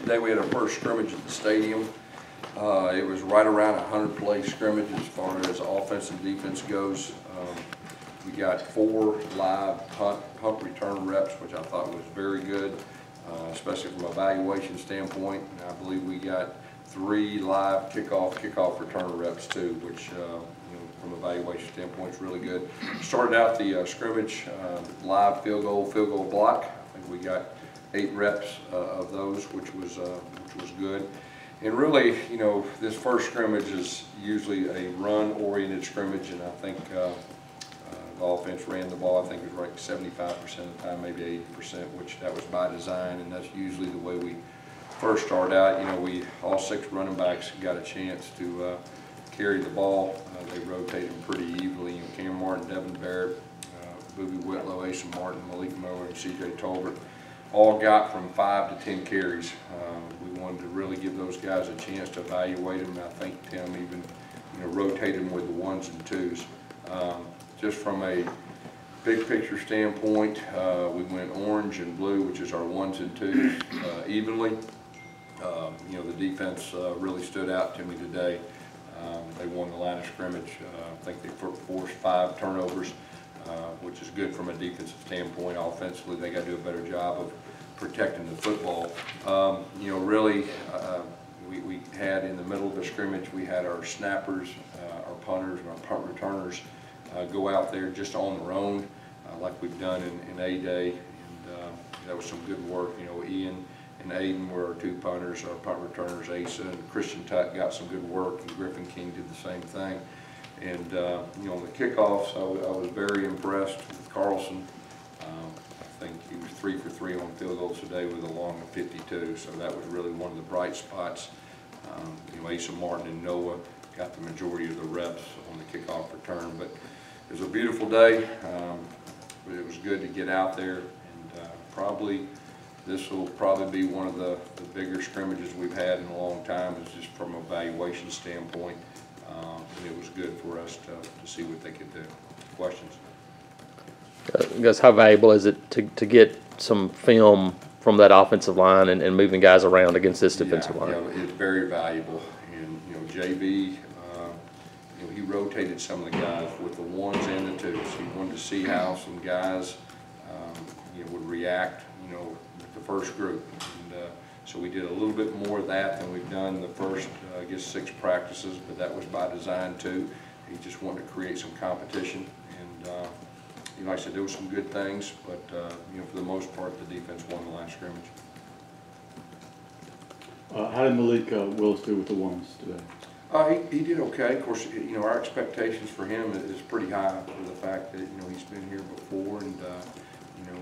Today we had our first scrimmage at the stadium. It was right around 100 play scrimmage as far as offense and defense goes. We got 4 live punt return reps, which I thought was very good, especially from an evaluation standpoint. And I believe we got 3 live kickoff return reps too, which from an evaluation standpoint is really good. Started out the scrimmage live field goal block. I think we got 8 reps of those, which was good. And really, this first scrimmage is usually a run-oriented scrimmage, and I think the offense ran the ball. I think it was like 75% of the time, maybe 80%, which that was by design, and that's usually the way we first start out. All 6 running backs got a chance to carry the ball. They rotated them pretty evenly. Cam Martin, Devin Barrett, Boobie Whitlow, Asa Martin, Malik Miller, and C.J. Tolbert all got from 5 to 10 carries. We wanted to really give those guys a chance to evaluate them. I think Tim even rotated them with the 1s and 2s. Just from a big picture standpoint, we went orange and blue, which is our 1s and 2s, evenly. The defense really stood out to me today. They won the line of scrimmage. I think they forced 5 turnovers, which is good from a defensive standpoint. Offensively, they got to do a better job of protecting the football. Really, we had in the middle of the scrimmage, we had our snappers, our punters, and our punt returners go out there just on their own, like we've done in A-Day, and that was some good work. Ian and Aiden were our 2 punters, our punt returners. Asa and Christian Tutt got some good work, and Griffin King did the same thing. And on the kickoffs, I was very impressed with Carlson. I think he was 3 for 3 on field goals today with a long of 52, so that was really one of the bright spots. Asa Martin and Noah got the majority of the reps on the kickoff return, but it was a beautiful day. It was good to get out there, and this will probably be one of the bigger scrimmages we've had in a long time, is just from an evaluation standpoint. And it was good for us to see what they could do. Questions? Gus, how valuable is it to get some film from that offensive line and moving guys around against this defensive line? It's very valuable. And JB, he rotated some of the guys with the 1s and the 2s. He wanted to see how some guys would react, with the first group. And so we did a little bit more of that than we've done the first, I guess, 6 practices, but that was by design too. He just wanted to create some competition, and like I said, there were some good things, but for the most part, the defense won the line of scrimmage. How did Malik Willis do with the 1s today? He did okay. Of course, our expectations for him is pretty high for the fact that he's been here before, and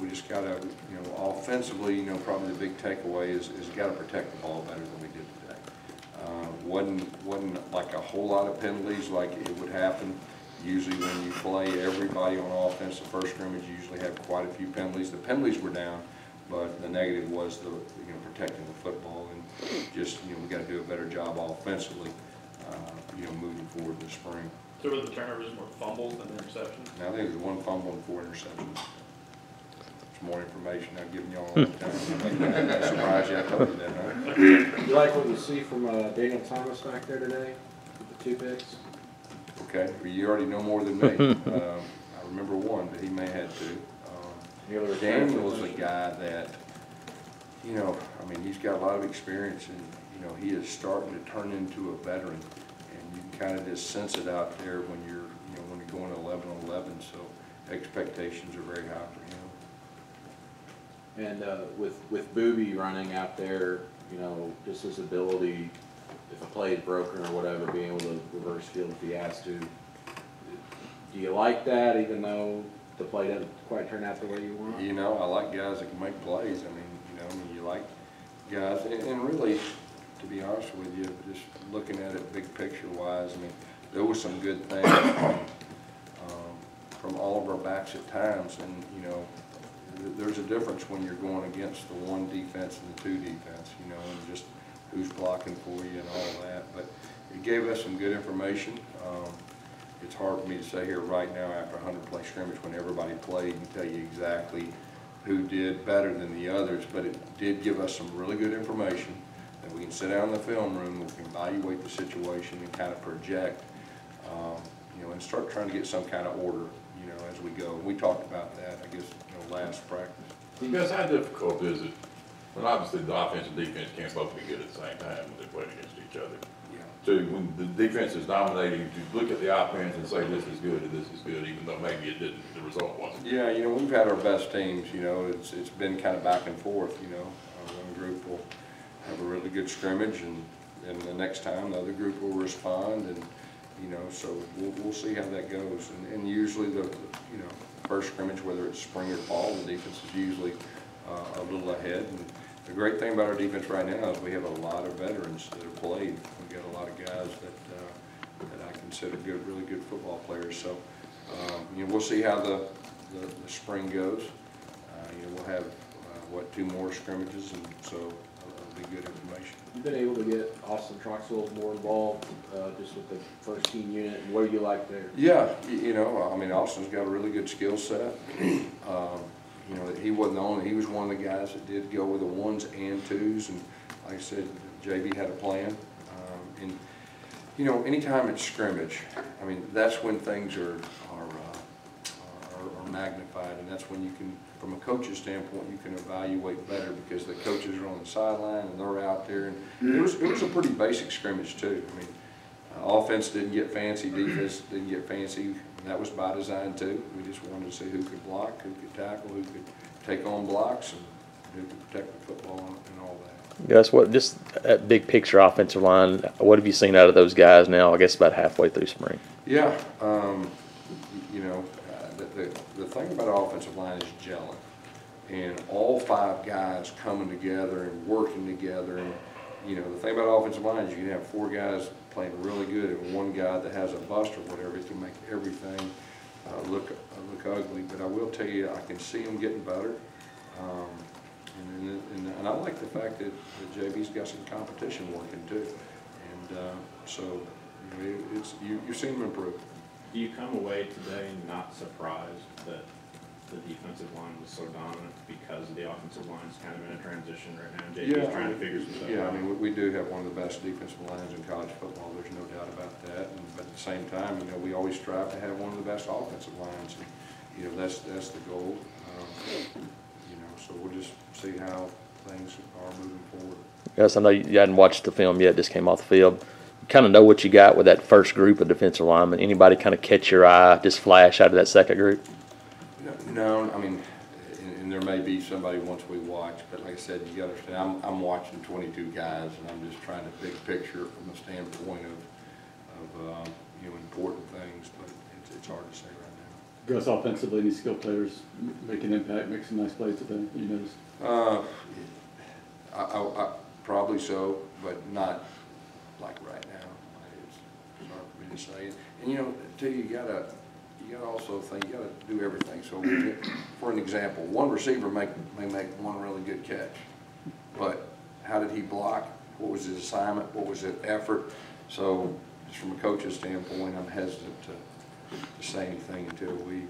we just got to, offensively, probably the big takeaway is got to protect the ball better than we did today. Wasn't like a whole lot of penalties like it would happen. Usually when you play everybody on offense, the first scrimmage, you usually have quite a few penalties. The penalties were down, but the negative was the protecting the football, and just we got to do a better job offensively, moving forward in the spring. So were the turnovers more fumbles than interceptions? Now, I think there's 1 fumble and 4 interceptions. More information I've given y'all all the time. I'm surprised you I told you that, huh? You like what you see from Daniel Thomas back there today with the 2 picks? Okay, well, you already know more than me. I remember 1, but he may have had 2. Daniel's a guy that, he's got a lot of experience, and he is starting to turn into a veteran, and you can kind of just sense it out there when you're going 11-on-11. So expectations are very high for him. And with Boobie running out there, just his ability, if a play is broken or whatever, being able to reverse field if he has to. Do you like that, even though the play doesn't quite turn out the way you want? I like guys that can make plays. You like guys, and really, to be honest with you, just looking at it big picture wise, there was some good things from all of our backs at times, and there's a difference when you're going against the 1 defense and the 2 defense, and just who's blocking for you and all that. But it gave us some good information. It's hard for me to say here right now after 100 play scrimmage when everybody played and tell you exactly who did better than the others, but it did give us some really good information. sit down in the film room, we can evaluate the situation and kind of project, you know, and start trying to get some kind of order, you know, as we go. We talked about that, I guess, you know, last practice. Because how difficult is it? Well, obviously, the offense and defense can't both be good at the same time when they're playing against each other. Yeah. So when the defense is dominating, to look at the offense and say this is good and this is good, even though maybe it didn't, the result wasn't. Yeah, you know, we've had our best teams, you know, it's been kind of back and forth, you know. One group will have a really good scrimmage, and the next time the other group will respond, and, you know, so we'll see how that goes. And usually the, you know, first scrimmage, whether it's spring or fall, the defense is usually a little ahead. And the great thing about our defense right now is we have a lot of veterans that have played. We've got a lot of guys that I consider good, really good football players. So, you know, we'll see how the spring goes. You know, we'll have, what, 2 more scrimmages, and so it'll be good information. You've been able to get Austin Troxell more involved, just with the first team unit, and what do you like there? Yeah, you know, I mean, Austin's got a really good skill set. You know, he wasn't the only, he was one of the guys that did go with the 1s and 2s, and like I said, JB had a plan. And, you know, anytime it's scrimmage, I mean, that's when things are magnified, and that's when you can, from a coach's standpoint, you can evaluate better, because the coaches are on the sideline and they're out there. And it was a pretty basic scrimmage too. I mean, offense didn't get fancy, defense didn't get fancy, and that was by design too. We just wanted to see who could block, who could tackle, who could take on blocks, and who could protect the football and all that. Gus, what, just that big picture offensive line, what have you seen out of those guys now, I guess about halfway through spring? Yeah, you know, the thing about offensive line is gelling, and all 5 guys coming together and working together. And you know, the thing about offensive line is you can have 4 guys playing really good and 1 guy that has a bust or whatever. It can make everything look ugly. But I will tell you, I can see them getting better, and I like the fact that JB's got some competition working too, and so you know, you're seeing them improve. Do you come away today not surprised that the defensive line was so dominant, because the offensive line is kind of in a transition right now? JP's trying to figure some stuff out. Yeah, I mean, we do have one of the best defensive lines in college football. There's no doubt about that. But at the same time, you know, we always strive to have one of the best offensive lines. And, you know, that's the goal. You know, so we'll just see how things are moving forward. Gus, I know you hadn't watched the film yet, just came off the field. You kind of know what you got with that first group of defensive linemen. Anybody kind of catch your eye, just flash out of that second group? No, I mean, and there may be somebody once we watch, but like I said, you got to understand, I'm watching 22 guys, and I'm just trying to big picture from the standpoint of you know, important things, but it's hard to say right now. Gus, offensively, any skill players make an impact, make some nice plays today, you noticed? I probably so, but not like right now. It's hard for me to say. And you know, too, you gotta also think, you gotta do everything. So for an example, one receiver may make one really good catch, but how did he block? What was his assignment? What was his effort? So just from a coach's standpoint, I'm hesitant to say anything until we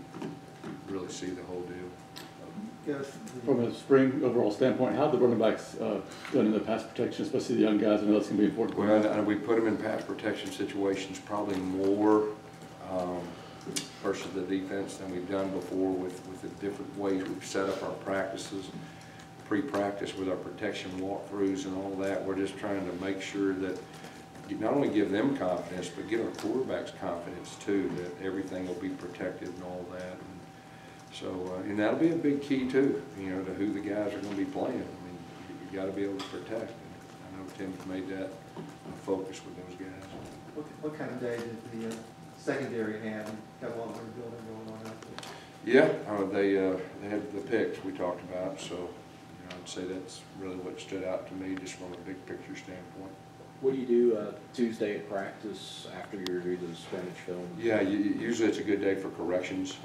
really see the whole deal. Yes. From a spring overall standpoint, how have the running backs done in the pass protection, especially the young guys? I know that's going to be important. Well, we put them in pass protection situations probably more versus the defense than we've done before with the different ways we've set up our practices, pre-practice with our protection walkthroughs and all that. We're just trying to make sure that you not only give them confidence, but give our quarterbacks confidence too, that everything will be protected and all that. And so, and that'll be a big key too, you know, to who the guys are going to be playing. I mean, you got to be able to protect. And I know Tim's made that a focus with those guys. What kind of day did the secondary have? Got a lot of building going on out there. Yeah, they had the picks we talked about, so you know, I'd say that's really what stood out to me, just from a big picture standpoint. What do you do Tuesday at practice after you review the scrimmage film? Yeah, usually it's a good day for corrections.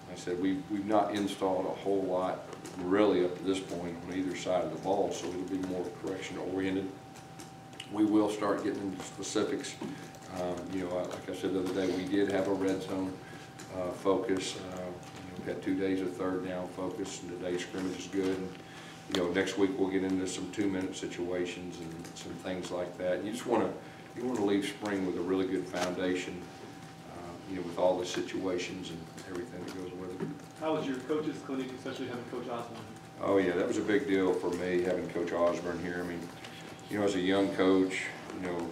Like I said, we've not installed a whole lot really up to this point on either side of the ball, so it'll be more correction oriented. We will start getting into specifics. You know, like I said the other day, we did have a red zone focus. You know, we've had 2 days of third down focus, and today's scrimmage is good. And, you know, next week we'll get into some 2-minute situations and some things like that. You just want to leave spring with a really good foundation, you know, with all the situations and everything that goes with it. How was your coaches clinic, especially having Coach Osborne? Oh yeah, that was a big deal for me, having Coach Osborne here. I mean, you know, as a young coach, you know,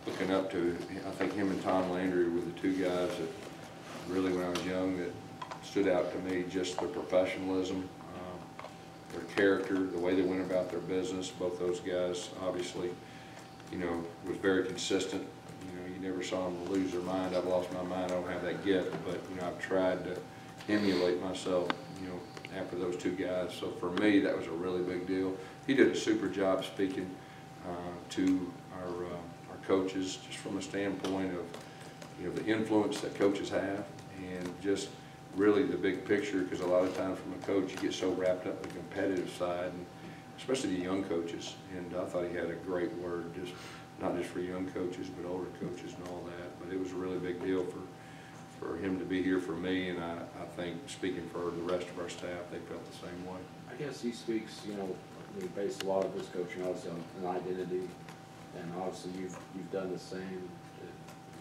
looking up to, I think him and Tom Landry were the two guys that really, when I was young, that stood out to me, just their professionalism, their character, the way they went about their business. Both those guys, obviously, you know, was very consistent. You know, you never saw them lose their mind. I've lost my mind, I don't have that gift, but, you know, I've tried to emulate myself, you know, after those two guys. So for me, that was a really big deal. He did a super job speaking to our coaches, just from a standpoint of, you know, the influence that coaches have, and just really the big picture, because a lot of times from a coach, you get so wrapped up in the competitive side, and especially the young coaches. And I thought he had a great word, just not just for young coaches, but older coaches and all that. But it was a really big deal for him to be here for me, and I think, speaking for the rest of our staff, they felt the same way. I guess he speaks, you know, we base a lot of his coaching obviously on an identity, and obviously you've done the same.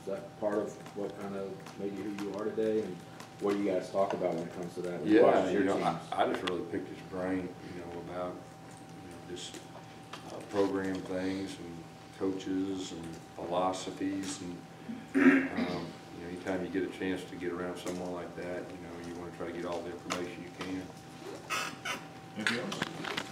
Is that part of what kind of made you who you are today, and what do you guys talk about when it comes to that? Yeah, you know, I just really picked his brain, you know, about, you know, just program things and coaches and philosophies, and you know, anytime you get a chance to get around someone like that, you know, you want to try to get all the information you can. Anything else?